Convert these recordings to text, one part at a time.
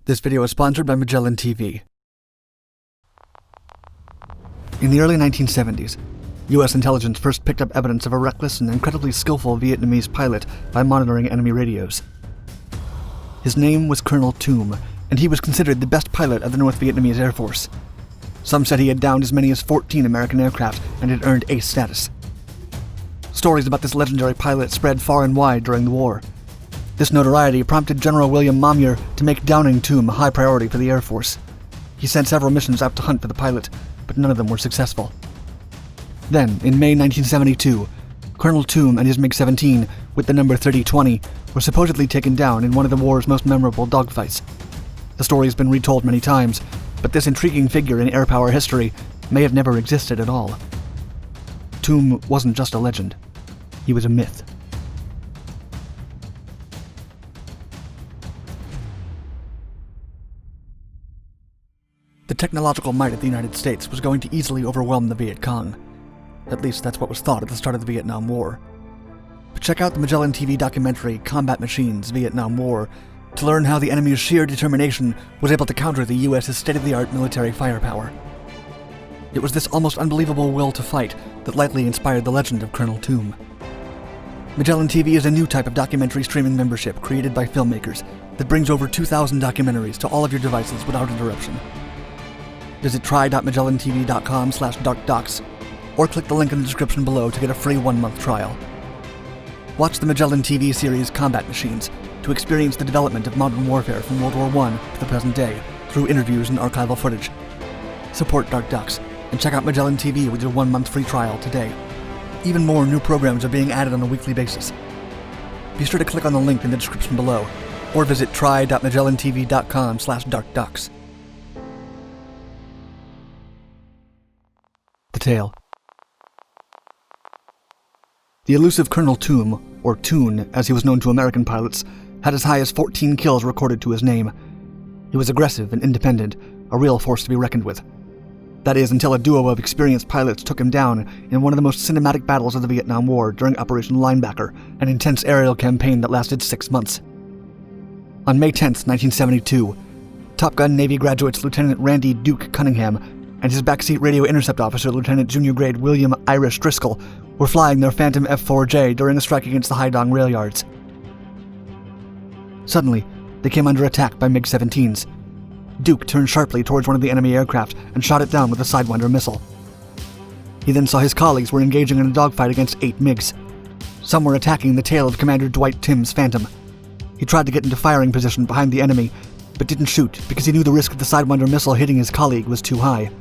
This video is sponsored by Magellan TV. In the early 1970s, U.S. intelligence first picked up evidence of a reckless and incredibly skillful Vietnamese pilot by monitoring enemy radios. His name was Colonel Toom, and he was considered the best pilot of the North Vietnamese Airforce. Some said he had downed as many as 14 American aircraft and had earned ace status. Stories about this legendary pilot spread far and wide during the war. This notoriety prompted General William Momyer to make downing Toom a high priority for the Air Force. He sent several missions out to hunt for the pilot, but none of them were successful. Then, in May 1972, Colonel Toom and his MiG-17, with the number 3020, were supposedly taken down in one of the war's most memorable dogfights. The story has been retold many times, but this intriguing figure in airpower history may have never existed at all. Toom wasn't just a legend. He was a myth. The technological might of the United States was going to easily overwhelm the Viet Cong. At least that's what was thought at the start of the Vietnam War. But check out the Magellan TV documentary Combat Machines, Vietnam War, to learn how the enemy's sheer determination was able to counter the U.S.'s state-of-the-art military firepower. It was this almost unbelievable will to fight that likely inspired the legend of Colonel Toom. Magellan TV is a new type of documentary streaming membership created by filmmakers that brings over 2,000 documentaries to all of your devices without interruption. Visit try.magellantv.com/darkdocs or click the link in the description below to get a free 1-month trial. Watch the Magellan TV series Combat Machines to experience the development of modern warfare from World War I to the present day through interviews and archival footage. Support Dark Ducks and check out Magellan TV with your 1-month free trial today. Even more new programs are being added on a weekly basis. Be sure to click on the link in the description below or visit try.magellantv.com/darkducks. The tale. The elusive Colonel Toom, or Toon as he was known to American pilots, had as high as 14 kills recorded to his name. He was aggressive and independent, a real force to be reckoned with. That is, until a duo of experienced pilots took him down in one of the most cinematic battles of the Vietnam War during Operation Linebacker, an intense aerial campaign that lasted 6 months. On May 10, 1972, Top Gun Navy graduates Lieutenant Randy Duke Cunningham and his backseat radio intercept officer, Lieutenant Junior Grade William Irish Driscoll, were flying their Phantom F-4J during a strike against the Haidong rail yards. Suddenly, they came under attack by MiG-17s. Duke turned sharply towards one of the enemy aircraft and shot it down with a Sidewinder missile. He then saw his colleagues were engaging in a dogfight against 8 MiGs. Some were attacking the tail of Commander Dwight Timm's Phantom. He tried to get into firing position behind the enemy, but didn't shoot because he knew the risk of the Sidewinder missile hitting his colleague was too high.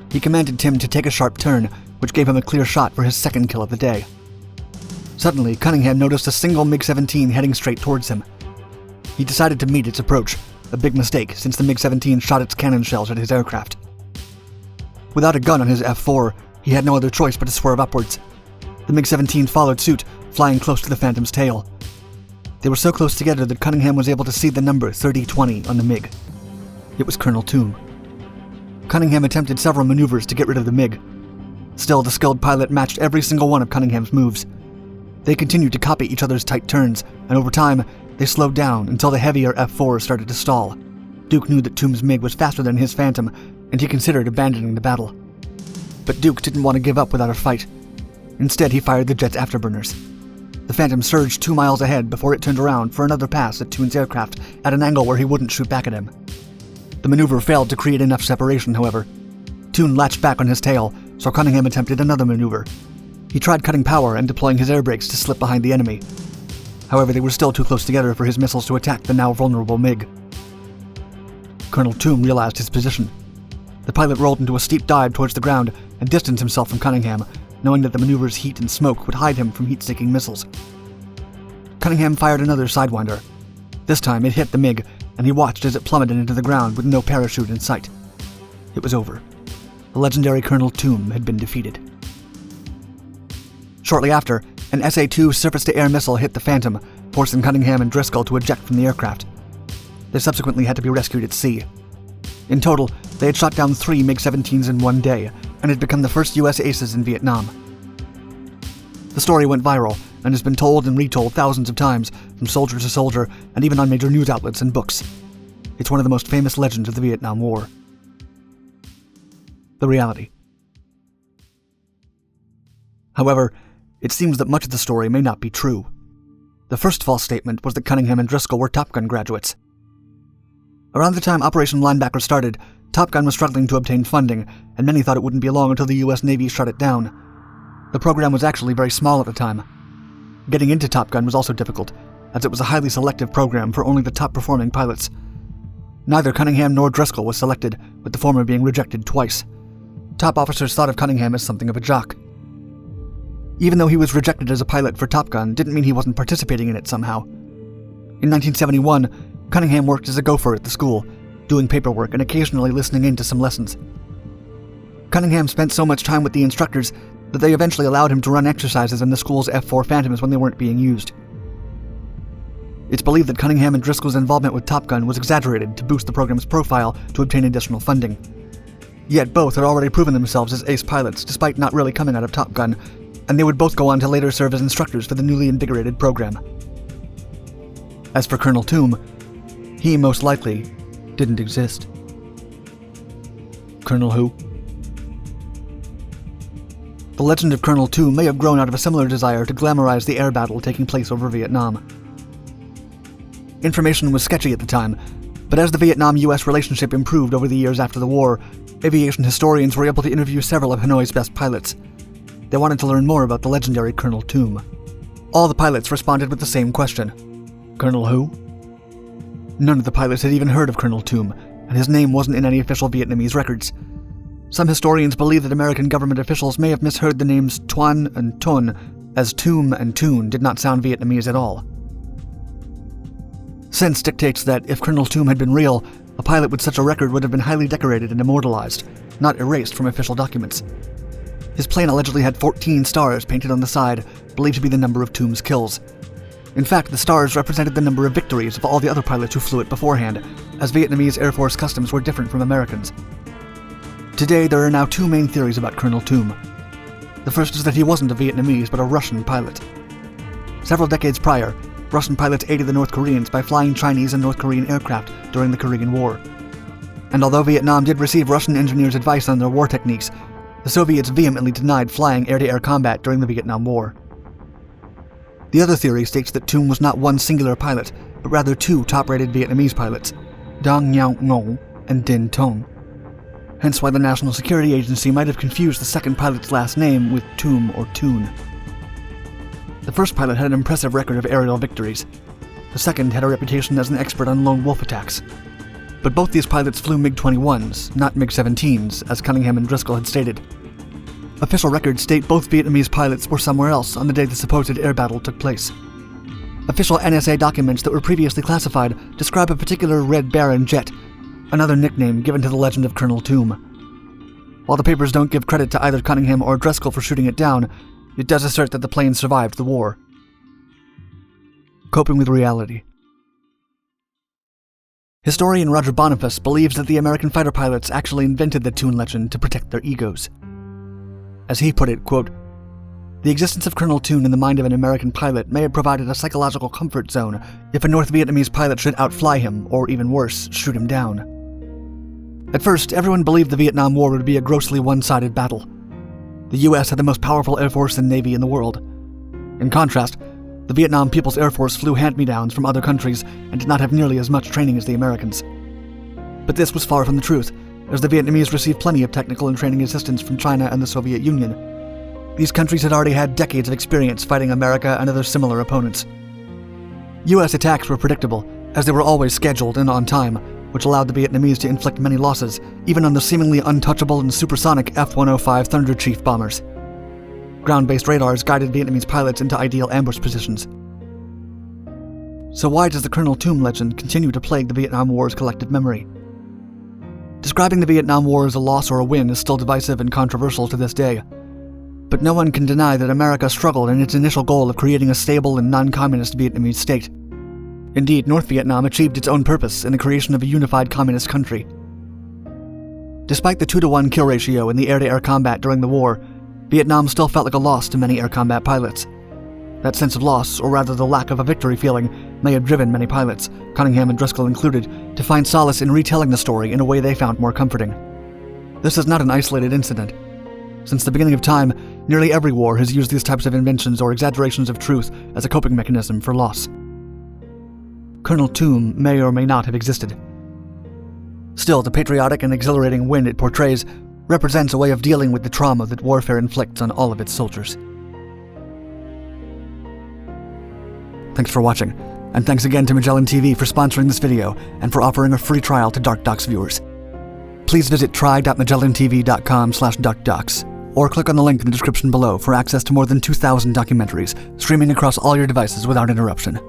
He commanded Tim to take a sharp turn, which gave him a clear shot for his second kill of the day. Suddenly, Cunningham noticed a single MiG-17 heading straight towards him. He decided to meet its approach, a big mistake since the MiG-17 shot its cannon shells at his aircraft. Without a gun on his F-4, he had no other choice but to swerve upwards. The MiG-17 followed suit, flying close to the Phantom's tail. They were so close together that Cunningham was able to see the number 3020 on the MiG. It was Colonel Toom. Cunningham attempted several maneuvers to get rid of the MiG. Still, the skilled pilot matched every single one of Cunningham's moves. They continued to copy each other's tight turns, and over time, they slowed down until the heavier F-4 started to stall. Duke knew that Toom's MiG was faster than his Phantom, and he considered abandoning the battle. But Duke didn't want to give up without a fight. Instead, he fired the jet's afterburners. The Phantom surged 2 miles ahead before it turned around for another pass at Toon's aircraft at an angle where he wouldn't shoot back at him. The maneuver failed to create enough separation, however. Toon latched back on his tail, so Cunningham attempted another maneuver. He tried cutting power and deploying his air brakes to slip behind the enemy. However, they were still too close together for his missiles to attack the now vulnerable MiG. Colonel Toom realized his position. The pilot rolled into a steep dive towards the ground and distanced himself from Cunningham, knowing that the maneuver's heat and smoke would hide him from heat-seeking missiles. Cunningham fired another Sidewinder. This time it hit the MiG, and he watched as it plummeted into the ground with no parachute in sight. It was over. The legendary Colonel Toom had been defeated. Shortly after, an SA-2 surface-to-air missile hit the Phantom, forcing Cunningham and Driscoll to eject from the aircraft. They subsequently had to be rescued at sea. In total, they had shot down 3 MiG-17s in one day, and had become the first U.S. aces in Vietnam. The story went viral, and has been told and retold thousands of times, from soldier to soldier, and even on major news outlets and books. It's one of the most famous legends of the Vietnam War. The reality. However, it seems that much of the story may not be true. The first false statement was that Cunningham and Driscoll were Top Gun graduates. Around the time Operation Linebacker started, Top Gun was struggling to obtain funding, and many thought it wouldn't be long until the US Navy shut it down. The program was actually very small at the time. Getting into Top Gun was also difficult, as it was a highly selective program for only the top-performing pilots. Neither Cunningham nor Driscoll was selected, with the former being rejected twice. Top officers thought of Cunningham as something of a jock. Even though he was rejected as a pilot for Top Gun, didn't mean he wasn't participating in it somehow. In 1971, Cunningham worked as a gopher at the school, doing paperwork and occasionally listening in to some lessons. Cunningham spent so much time with the instructors that they eventually allowed him to run exercises in the school's F-4 Phantoms when they weren't being used. It's believed that Cunningham and Driscoll's involvement with Top Gun was exaggerated to boost the program's profile to obtain additional funding. Yet both had already proven themselves as ace pilots, despite not really coming out of Top Gun, and they would both go on to later serve as instructors for the newly invigorated program. As for Colonel Toome, he most likely didn't exist. Colonel who? The legend of Colonel Toome may have grown out of a similar desire to glamorize the air battle taking place over Vietnam. Information was sketchy at the time, but as the Vietnam-US relationship improved over the years after the war, aviation historians were able to interview several of Hanoi's best pilots. They wanted to learn more about the legendary Colonel Toome. All the pilots responded with the same question. Colonel who? None of the pilots had even heard of Colonel Toome, and his name wasn't in any official Vietnamese records. Some historians believe that American government officials may have misheard the names Tuan and Ton, as Toome and Toon did not sound Vietnamese at all. Sense dictates that if Colonel Toome had been real, a pilot with such a record would have been highly decorated and immortalized, not erased from official documents. His plane allegedly had 14 stars painted on the side, believed to be the number of Toome's kills. In fact, the stars represented the number of victories of all the other pilots who flew it beforehand, as Vietnamese Air Force customs were different from Americans. Today, there are now two main theories about Colonel Toome. The first is that he wasn't a Vietnamese, but a Russian pilot. Several decades prior, Russian pilots aided the North Koreans by flying Chinese and North Korean aircraft during the Korean War. And although Vietnam did receive Russian engineers' advice on their war techniques, the Soviets vehemently denied flying air-to-air combat during the Vietnam War. The other theory states that Toome was not one singular pilot, but rather two top-rated Vietnamese pilots, Dong Nhao Ngo and Dinh Tông. Hence why the National Security Agency might have confused the second pilot's last name with Toome or Toon. The first pilot had an impressive record of aerial victories. The second had a reputation as an expert on lone wolf attacks. But both these pilots flew MiG-21s, not MiG-17s, as Cunningham and Driscoll had stated. Official records state both Vietnamese pilots were somewhere else on the day the supposed air battle took place. Official NSA documents that were previously classified describe a particular Red Baron jet, another nickname given to the legend of Colonel Toome. While the papers don't give credit to either Cunningham or Driscoll for shooting it down, it does assert that the plane survived the war. Coping with reality. Historian Roger Boniface believes that the American fighter pilots actually invented the Toon legend to protect their egos. As he put it, quote, "The existence of Colonel Toon in the mind of an American pilot may have provided a psychological comfort zone if a North Vietnamese pilot should outfly him, or even worse, shoot him down." At first, everyone believed the Vietnam War would be a grossly one-sided battle. The US had the most powerful Air Force and Navy in the world. In contrast, the Vietnam People's Air Force flew hand-me-downs from other countries and did not have nearly as much training as the Americans. But this was far from the truth, as the Vietnamese received plenty of technical and training assistance from China and the Soviet Union. These countries had already had decades of experience fighting America and other similar opponents. US attacks were predictable, as they were always scheduled and on time, which allowed the Vietnamese to inflict many losses, even on the seemingly untouchable and supersonic F-105 Thunder Chief bombers. Ground-based radars guided Vietnamese pilots into ideal ambush positions. So why does the Colonel Toome legend continue to plague the Vietnam War's collective memory? Describing the Vietnam War as a loss or a win is still divisive and controversial to this day. But no one can deny that America struggled in its initial goal of creating a stable and non-communist Vietnamese state. Indeed, North Vietnam achieved its own purpose in the creation of a unified communist country. Despite the 2-to-1 kill ratio in the air-to-air combat during the war, Vietnam still felt like a loss to many air combat pilots. That sense of loss, or rather the lack of a victory feeling, may have driven many pilots, Cunningham and Driscoll included, to find solace in retelling the story in a way they found more comforting. This is not an isolated incident. Since the beginning of time, nearly every war has used these types of inventions or exaggerations of truth as a coping mechanism for loss. Colonel Tomb may or may not have existed. Still, the patriotic and exhilarating win it portrays represents a way of dealing with the trauma that warfare inflicts on all of its soldiers. Thanks for watching, and thanks again to Magellan TV for sponsoring this video and for offering a free trial to Dark Docs viewers. Please visit try.magellantv.com/darkdocs, or click on the link in the description below for access to more than 2,000 documentaries, streaming across all your devices without interruption.